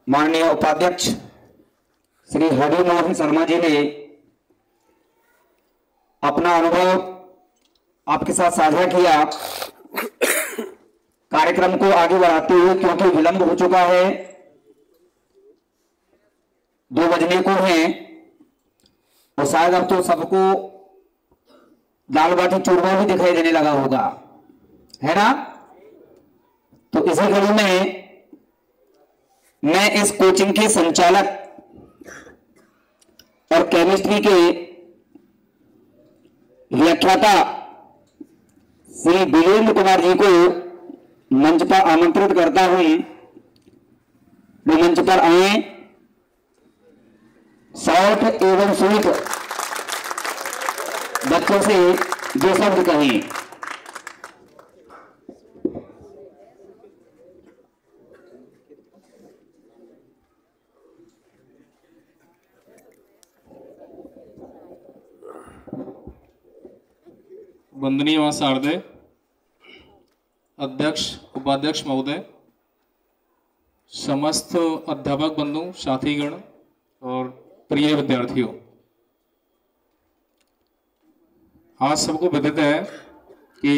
माननीय उपाध्यक्ष श्री हरि मोहन शर्मा जी ने अपना अनुभव आपके साथ साझा किया। कार्यक्रम को आगे बढ़ाते हुए, क्योंकि विलंब हो चुका है, 2 बजने को है और शायद अब तो सबको दाल बाटी चूरमा भी दिखाई देने लगा होगा, है ना। तो इसी कड़ी में मैं इस कोचिंग के संचालक और केमिस्ट्री के व्याख्याता श्री वीरेंद्र कुमार जी को मंच पर आमंत्रित करता हूं। वो मंच पर आए, शॉर्ट एवं स्वीट बच्चों से 2 शब्द कहें। वंदनीय मां शारदे, अध्यक्ष उपाध्यक्ष महोदय, समस्त अध्यापक बंधु, साथीगण और प्रिय विद्यार्थियों, आज सबको विदित है कि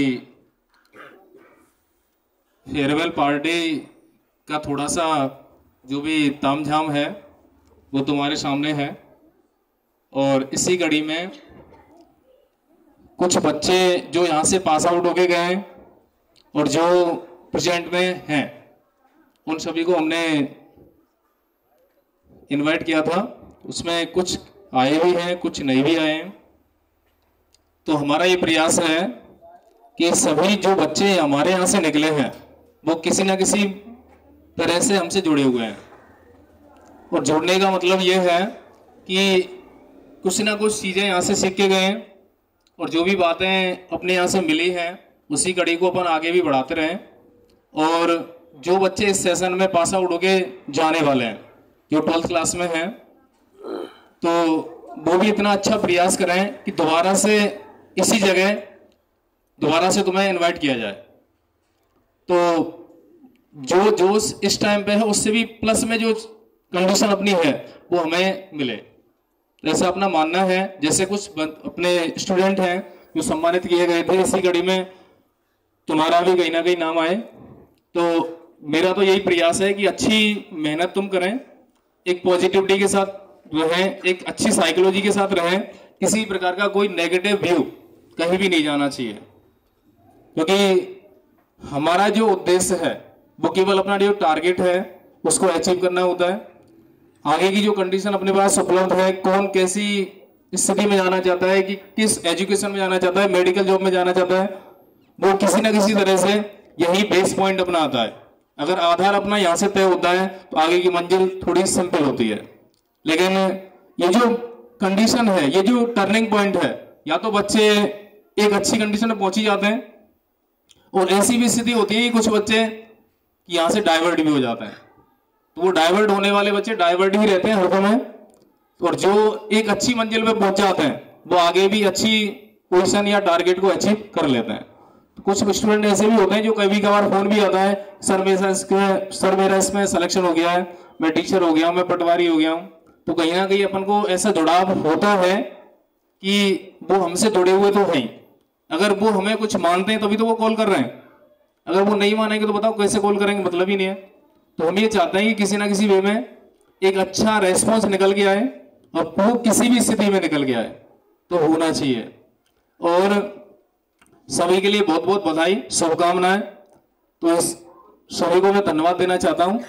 फेयरवेल पार्टी का थोड़ा सा जो भी तामझाम है वो तुम्हारे सामने है। और इसी कड़ी में कुछ बच्चे जो यहाँ से पास आउट होके गए हैं और जो प्रेजेंट में हैं, उन सभी को हमने इनवाइट किया था। उसमें कुछ आए भी हैं, कुछ नहीं भी आए हैं। तो हमारा ये प्रयास है कि सभी जो बच्चे हमारे यहाँ से निकले हैं वो किसी ना किसी तरह से हमसे जुड़े हुए हैं। और जुड़ने का मतलब ये है कि कुछ ना कुछ चीज़ें यहाँ से सीख के गए हैं और जो भी बातें अपने यहाँ से मिली हैं उसी कड़ी को अपन आगे भी बढ़ाते रहें। और जो बच्चे इस सेशन में पास आउट होके जाने वाले हैं, जो 12th क्लास में हैं, तो वो भी इतना अच्छा प्रयास करें कि दोबारा से इसी जगह दोबारा से तुम्हें इनवाइट किया जाए। तो जो जोश इस टाइम पे है उससे भी प्लस में जो कंडीशन अपनी है वो हमें मिले। जैसा अपना मानना है, जैसे कुछ अपने स्टूडेंट हैं जो सम्मानित किए गए थे, इसी कड़ी में तुम्हारा भी कहीं ना कहीं नाम आए। तो मेरा तो यही प्रयास है कि अच्छी मेहनत तुम करें, एक पॉजिटिविटी के साथ रहें, एक अच्छी साइकोलॉजी के साथ रहें। किसी प्रकार का कोई नेगेटिव व्यू कहीं भी नहीं जाना चाहिए, क्योंकि हमारा जो उद्देश्य है वो केवल अपना जो टारगेट है उसको अचीव करना होता है। आगे की जो कंडीशन अपने पास उपलब्ध है, कौन कैसी स्थिति में जाना चाहता है, कि किस एजुकेशन में जाना चाहता है, मेडिकल जॉब में जाना चाहता है, वो किसी ना किसी तरह से यही बेस पॉइंट अपना आता है। अगर आधार अपना यहाँ से तय होता है तो आगे की मंजिल थोड़ी सिंपल होती है। लेकिन ये जो कंडीशन है, ये जो टर्निंग पॉइंट है, या तो बच्चे एक अच्छी कंडीशन में पहुंच ही जाते हैं और ऐसी भी स्थिति होती है कि कुछ बच्चे यहाँ से डाइवर्ट भी हो जाते हैं। तो वो डाइवर्ट होने वाले बच्चे डाइवर्ट ही रहते हैं हर समय, और जो एक अच्छी मंजिल पे पहुंच जाते हैं वो आगे भी अच्छी पोजीशन या टारगेट को अचीव कर लेते हैं। तो कुछ स्टूडेंट ऐसे भी होते हैं जो कभी कभार फोन भी आता है, सर मेरा इसमें सिलेक्शन हो गया है, मैं टीचर हो गया हूँ, मैं पटवारी हो गया हूँ। तो कहीं ना कहीं अपन को ऐसा जुड़ाव होता है कि वो हमसे जुड़े हुए तो हैं। अगर वो हमें कुछ मानते हैं तभी तो वो कॉल कर रहे हैं, अगर वो नहीं मानेंगे तो बताओ कैसे कॉल करेंगे, मतलब ही नहीं है। तो हम ये चाहते हैं कि किसी ना किसी वे में एक अच्छा रेस्पॉन्स निकल के आए और वो किसी भी स्थिति में निकल के आए तो होना चाहिए। और सभी के लिए बहुत बहुत बधाई, शुभकामनाएं। तो इस सभी को मैं धन्यवाद देना चाहता हूं।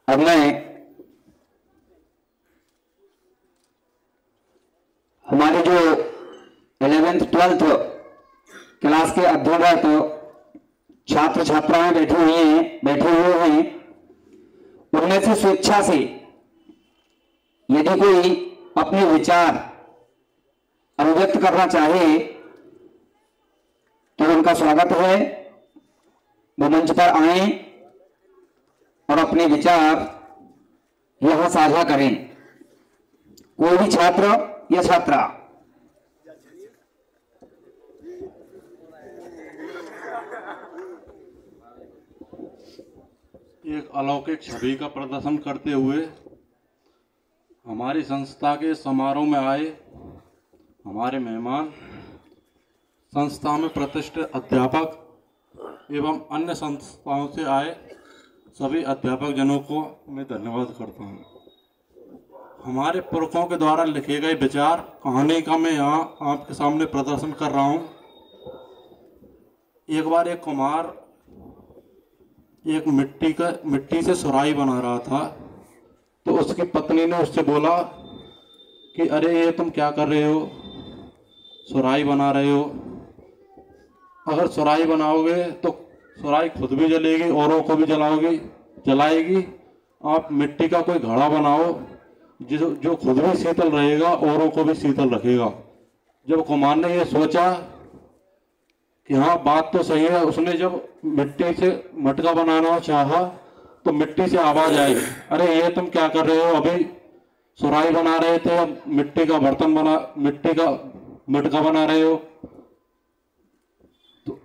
अब मैं हमारे जो 11th 12th क्लास के अध्ययनरत छात्र छात्राएं बैठे हुए हैं, उनमें से स्वेच्छा से यदि कोई अपने विचार अभिव्यक्त करना चाहे तो उनका स्वागत है। वो मंच पर आए और अपने विचार यहां साझा करें। कोई भी छात्र या छात्रा एक अलौकिक छवि का प्रदर्शन करते हुए हमारी संस्था के समारोह में आए हमारे मेहमान, संस्था में प्रतिष्ठित अध्यापक एवं अन्य संस्थाओं से आए सभी अध्यापक जनों को मैं धन्यवाद करता हूँ। हमारे पुरखों के द्वारा लिखे गए विचार कहानी का मैं यहाँ आपके सामने प्रदर्शन कर रहा हूँ। एक बार एक कुम्हार एक मिट्टी से सुराही बना रहा था, तो उसकी पत्नी ने उससे बोला कि अरे ये तुम क्या कर रहे हो, सुराही बना रहे हो। अगर सुराही बनाओगे तो सुराही खुद भी जलेगी, औरों को भी जलाएगी। आप मिट्टी का कोई घड़ा बनाओ जो खुद भी शीतल रहेगा, औरों को भी शीतल रखेगा। जब कुम्हार ने ये सोचा कि हाँ बात तो सही है, उसने जब मिट्टी से मटका बनाना चाहा तो मिट्टी से आवाज आई, अरे ये तुम क्या कर रहे हो, अभी सुराही बना रहे थे, अब मिट्टी का मटका बना रहे हो। तो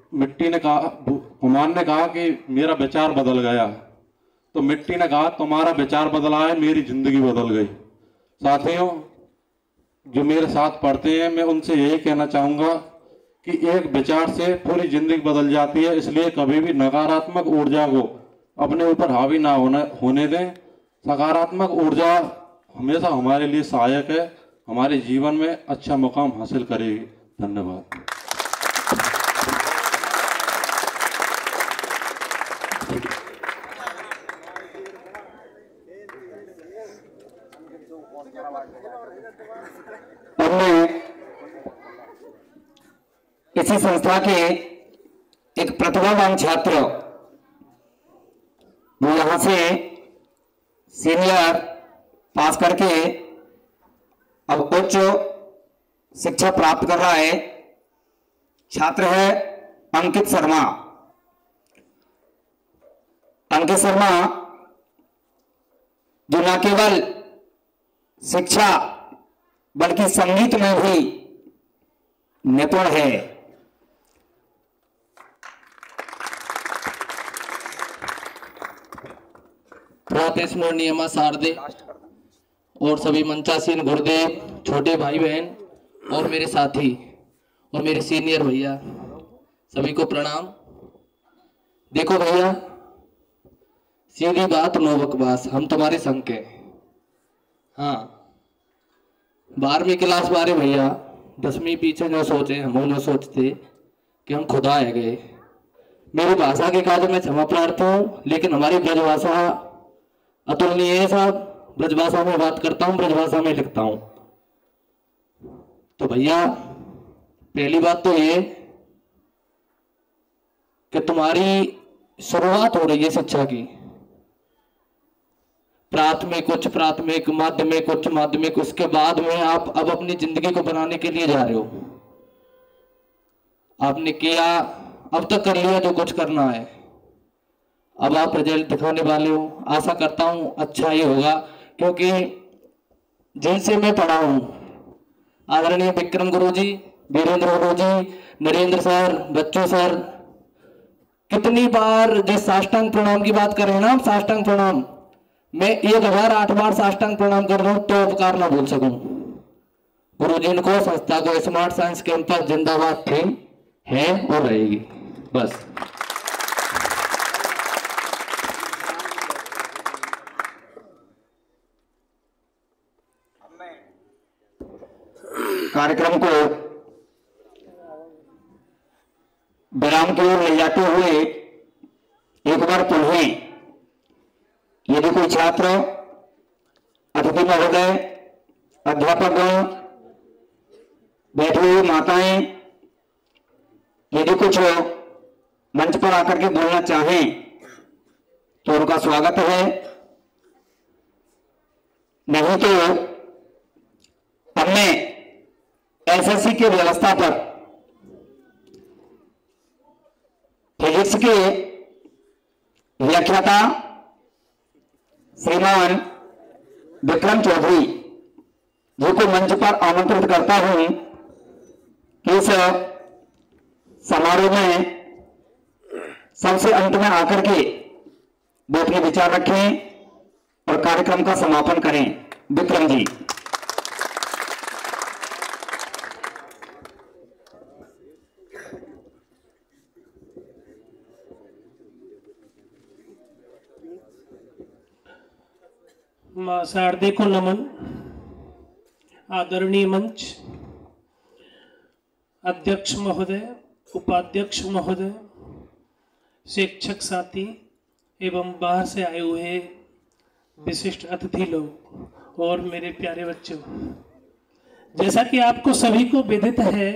कुम्हार ने कहा कि मेरा विचार बदल गया। तो मिट्टी ने कहा तुम्हारा विचार बदला है, मेरी जिंदगी बदल गई। साथियों, जो मेरे साथ पढ़ते हैं, मैं उनसे यही कहना चाहूँगा कि एक विचार से पूरी जिंदगी बदल जाती है, इसलिए कभी भी नकारात्मक ऊर्जा को अपने ऊपर हावी ना होने दें। सकारात्मक ऊर्जा हमेशा हमारे लिए सहायक है, हमारे जीवन में अच्छा मुकाम हासिल करेगी। धन्यवाद। इसी संस्था के एक प्रतिभावान छात्र, वो यहाँ से सीनियर पास करके अब उच्च शिक्षा प्राप्त कर रहा है, छात्र है अंकित शर्मा। अंकित शर्मा जो न केवल शिक्षा बल्कि संगीत में भी निपुण है। स्मरणीय मां शारदे और सभी मंचासीन गुरुदेव, छोटे भाई बहन और मेरे साथी और मेरे सीनियर भैया, सभी को प्रणाम। देखो भैया, सीधी बात नो बकवास, हम तुम्हारे संग के। हाँ, 12वीं क्लास वाले भैया 10वीं पीछे न सोचे, हम न सोचते कि हम खुदा है गए। मेरी भाषा के काज में क्षमा प्रार्थी हूँ, लेकिन हमारी ब्रजभाषा अतुलनीय है साहब। ब्रजभाषा में बात करता हूँ, ब्रजभाषा में लिखता हूँ। तो भैया, पहली बात तो ये कि तुम्हारी शुरुआत हो रही है शिक्षा की, प्राथमिक, उच्च प्राथमिक, माध्यमिक, उच्च माध्यमिक, उसके बाद में आप अब अपनी जिंदगी को बनाने के लिए जा रहे हो। आपने किया, अब तक कर लिया जो कुछ करना है, अब आप रिजल्ट दिखाने वाले हो। आशा करता हूं अच्छा ही होगा, क्योंकि जिनसे मैं पढ़ा हूं, आदरणीय विक्रम गुरुजी, वीरेंद्र गुरुजी, नरेंद्र सर, बच्चों सर, कितनी बार जिस साष्टांग प्रणाम की बात कर रहे हैं ना, साष्टांग प्रणाम, मैं 1008 बार साष्टांग प्रणाम कर रहा हूं तो उपकार ना भूल सकूं। गुरुजी को, संस्था को स्मार्ट साइंस कैंपस जिंदाबाद थी, है और रहेगी। बस। कार्यक्रम को विराम की ओर ले जाते हुए एक बार पुनः यदि कोई छात्र, अतिथि महोदय, अध्यापकगण, बैठी हुई माताएं यदि कुछ मंच पर आकर के बोलना चाहें तो उनका स्वागत है। नहीं तो हमने एसएससी की व्यवस्था पर फिजिक्स के व्याख्याता श्रीमान विक्रम चौधरी जी को मंच पर आमंत्रित करता हूं कि इस समारोह में सबसे अंत में आकर के वो अपने विचार रखें और कार्यक्रम का समापन करें। विक्रम जी। मां शारदे को नमन। आदरणीय मंच, अध्यक्ष महोदय, उपाध्यक्ष महोदय, शिक्षक साथी एवं बाहर से आए हुए विशिष्ट अतिथि लोग और मेरे प्यारे बच्चों, जैसा कि आपको सभी को विदित है,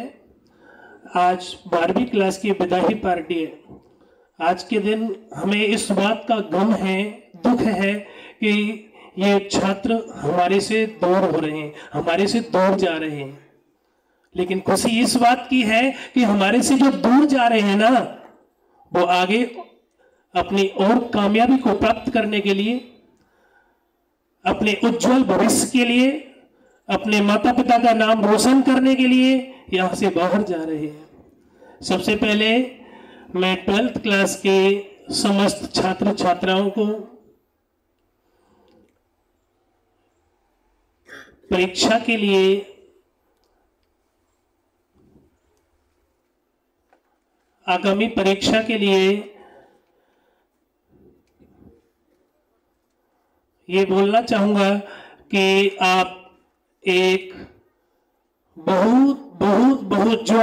आज 12वीं क्लास की विदाई पार्टी है। आज के दिन हमें इस बात का गम है, दुख है कि ये छात्र हमारे से दूर हो रहे हैं, हमारे से दूर जा रहे हैं। लेकिन खुशी इस बात की है कि हमारे से जो दूर जा रहे हैं ना, वो आगे अपनी और कामयाबी को प्राप्त करने के लिए, अपने उज्जवल भविष्य के लिए, अपने माता पिता का नाम रोशन करने के लिए यहां से बाहर जा रहे हैं। सबसे पहले मैं 12th क्लास के समस्त छात्र छात्राओं को परीक्षा के लिए आगामी परीक्षा के लिए ये बोलना चाहूंगा कि आप एक बहुत बहुत बहुत जो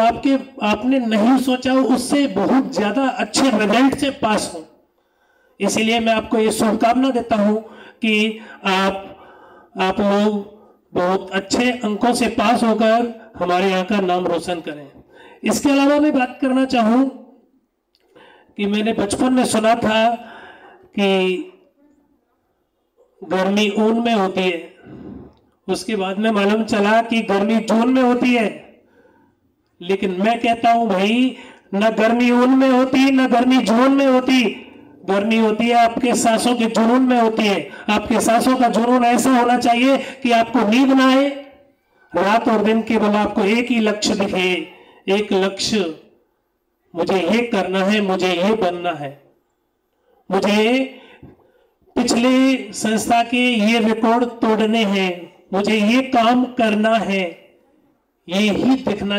आपने नहीं सोचा हो उससे बहुत ज्यादा अच्छे रिजल्ट से पास हो। इसीलिए मैं आपको ये शुभकामना देता हूं कि आप लोग बहुत अच्छे अंकों से पास होकर हमारे यहाँ का नाम रोशन करें। इसके अलावा मैं बात करना चाहूं कि मैंने बचपन में सुना था कि गर्मी ऊन में होती है, उसके बाद में मालूम चला कि गर्मी जून में होती है। लेकिन मैं कहता हूं भाई, न गर्मी ऊन में होती, न गर्मी जून में होती। गर्मी होती है आपके सांसों के जुनून में होती है। आपके सांसों का जुनून ऐसा होना चाहिए कि आपको नींद ना आए, रात और दिन केवल आपको एक ही लक्ष्य दिखे, एक लक्ष्य, मुझे ये करना है, मुझे ये बनना है, मुझे पिछले संस्था के ये रिकॉर्ड तोड़ने हैं, मुझे ये काम करना है, ये ही दिखना